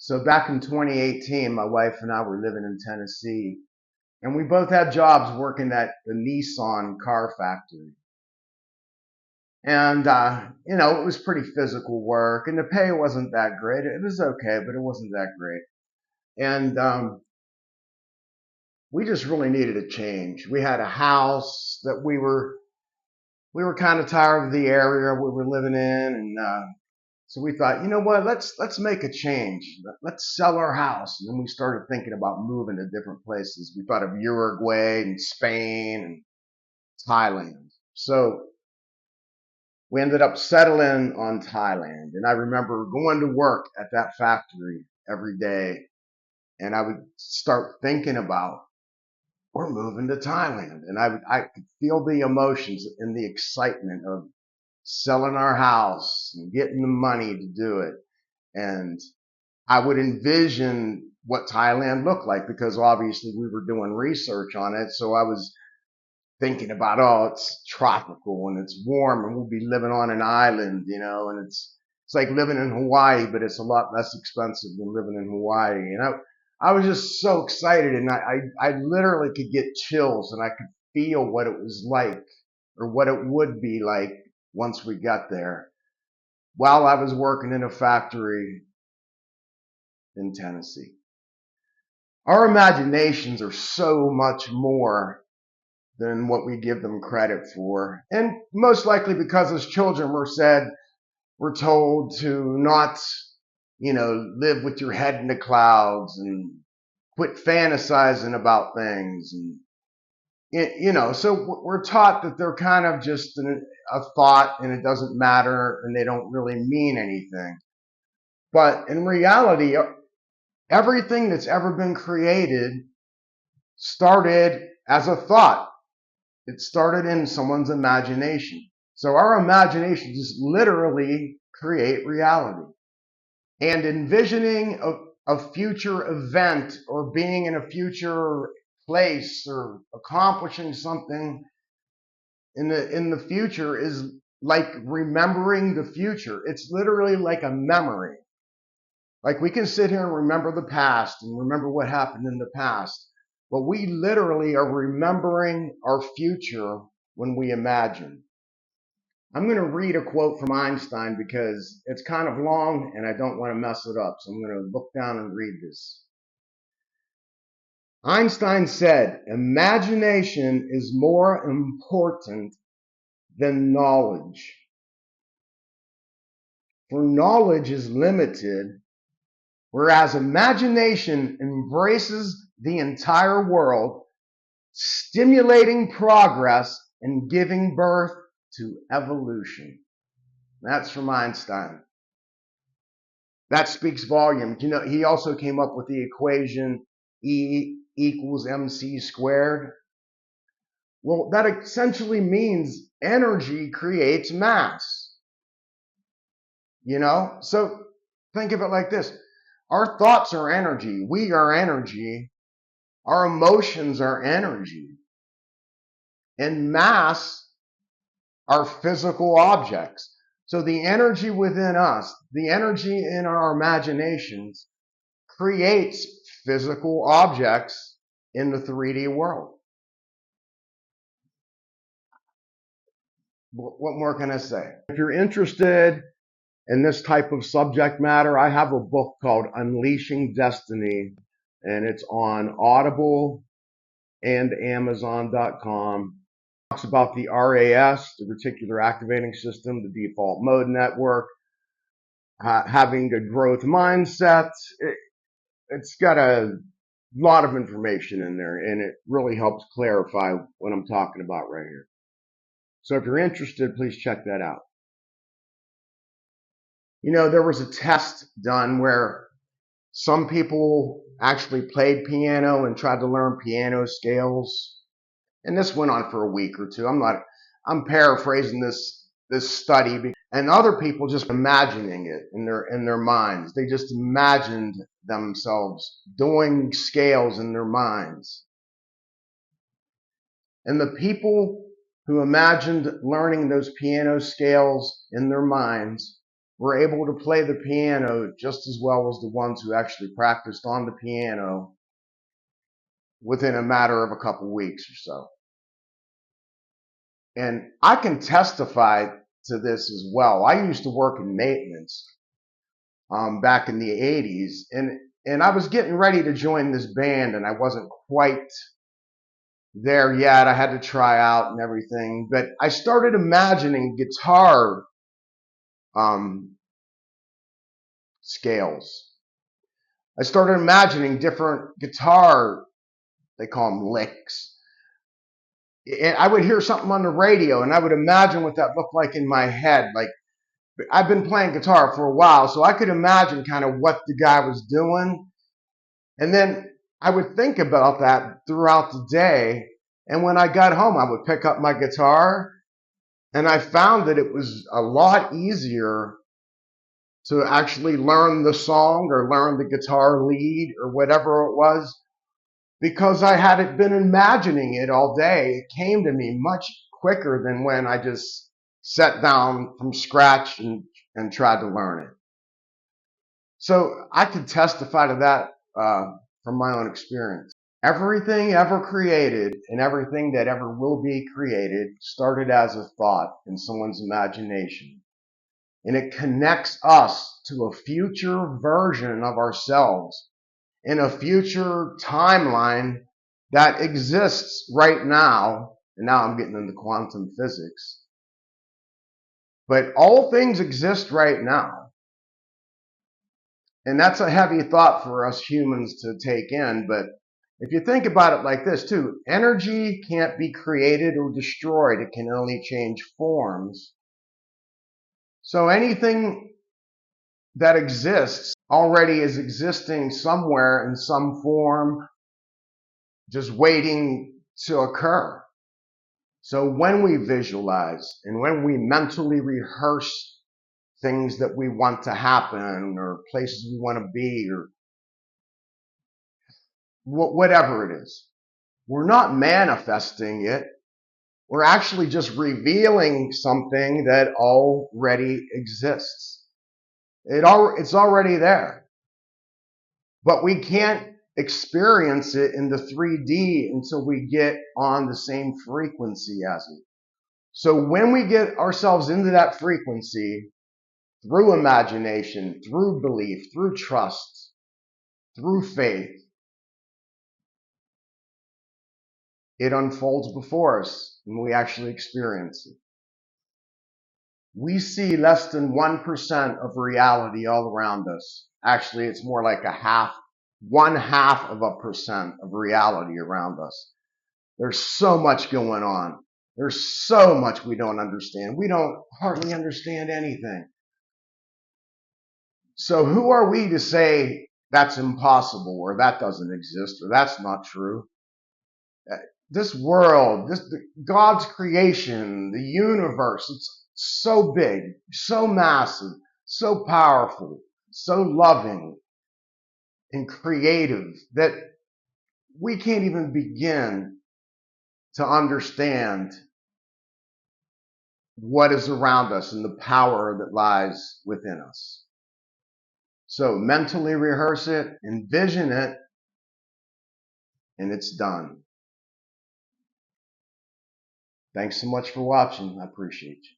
So back in 2018, my wife and I were living in Tennessee, and we both had jobs working at the Nissan car factory. And, it was pretty physical work, and the pay wasn't that great. It was okay, but it wasn't that great. And we just really needed a change. We had a house that we were kind of tired of the area we were living in, and so we thought, you know what, let's make a change. Let's sell our house. And then we started thinking about moving to different places. We thought of Uruguay and Spain and Thailand. So we ended up settling on Thailand. And I remember going to work at that factory every day, and I would start thinking about, we're moving to Thailand. And I could feel the emotions and the excitement of selling our house and getting the money to do it. And I would envision what Thailand looked like, because obviously we were doing research on it. So I was thinking about, oh, it's tropical and it's warm and we'll be living on an island, and it's like living in Hawaii, but it's a lot less expensive than living in Hawaii. And I was just so excited, and I literally could get chills, and I could feel what it was like, or what it would be like once we got there, while I was working in a factory in Tennessee. Our imaginations are so much more than what we give them credit for. And most likely because as children we're told to not, live with your head in the clouds and quit fantasizing about things. And, so we're taught that they're kind of just a thought, and it doesn't matter, and they don't really mean anything. But in reality, everything that's ever been created started as a thought. It started in someone's imagination. So our imaginations literally create reality. And envisioning a future event, or being in a future place, or accomplishing something in the future, is like remembering the future. It's literally like a memory. Like, we can sit here and remember the past and remember what happened in the past, but we literally are remembering our future when we imagine. I'm going to read a quote from Einstein because it's kind of long and I don't want to mess it up. So I'm going to look down and read this. Einstein said, "Imagination is more important than knowledge. For knowledge is limited, whereas imagination embraces the entire world, stimulating progress and giving birth to evolution." That's from Einstein. That speaks volumes. He also came up with the equation E equals mc squared. Well, that essentially means energy creates mass. So think of it like this. Our thoughts are energy. We are energy. Our emotions are energy. And mass are physical objects. So the energy within us, the energy in our imaginations, creates physical objects in the 3D world. What more can I say? If you're interested in this type of subject matter, I have a book called Unleashing Destiny, and it's on Audible and Amazon.com. It talks about the RAS, the reticular activating system, the default mode network, having a growth mindset. It's got a lot of information in there, and it really helps clarify what I'm talking about right here. So if you're interested, please check that out. There was a test done where some people actually played piano and tried to learn piano scales. And this went on for a week or two. I'm paraphrasing this study, and other people just imagining it in their minds. They just imagined themselves doing scales in their minds. And the people who imagined learning those piano scales in their minds were able to play the piano just as well as the ones who actually practiced on the piano within a matter of a couple weeks or so. And I can testify to this as well. I used to work in maintenance back in the 80s, and I was getting ready to join this band, and I wasn't quite there yet. I had to try out and everything, but I started imagining guitar scales. I started imagining different guitar, they call them licks. And I would hear something on the radio, and I would imagine what that looked like in my head. Like, I've been playing guitar for a while, so I could imagine kind of what the guy was doing. And then I would think about that throughout the day. And when I got home, I would pick up my guitar, and I found that it was a lot easier to actually learn the song or learn the guitar lead or whatever it was, because I had been imagining it all day. It came to me much quicker than when I just sat down from scratch and tried to learn it. So I could testify to that from my own experience. Everything ever created and everything that ever will be created started as a thought in someone's imagination. And it connects us to a future version of ourselves in a future timeline that exists right now. And now I'm getting into quantum physics. But all things exist right now. And that's a heavy thought for us humans to take in. But if you think about it like this too, energy can't be created or destroyed. It can only change forms. So anything that exists already is existing somewhere in some form, just waiting to occur. So when we visualize and when we mentally rehearse things that we want to happen or places we want to be or whatever it is, we're not manifesting it. We're actually just revealing something that already exists. It's already there. But we can't experience it in the 3D until we get on the same frequency as it. So when we get ourselves into that frequency, through imagination, through belief, through trust, through faith, it unfolds before us and we actually experience it. We see less than 1% of reality all around us. Actually, it's more like 1/2% of reality around us. There's so much going on. There's so much we don't understand. We don't hardly understand anything. So who are we to say that's impossible or that doesn't exist or that's not true? This world, God's creation, the universe, it's so big, so massive, so powerful, so loving and creative that we can't even begin to understand what is around us and the power that lies within us. So mentally rehearse it, envision it, and it's done. Thanks so much for watching. I appreciate you.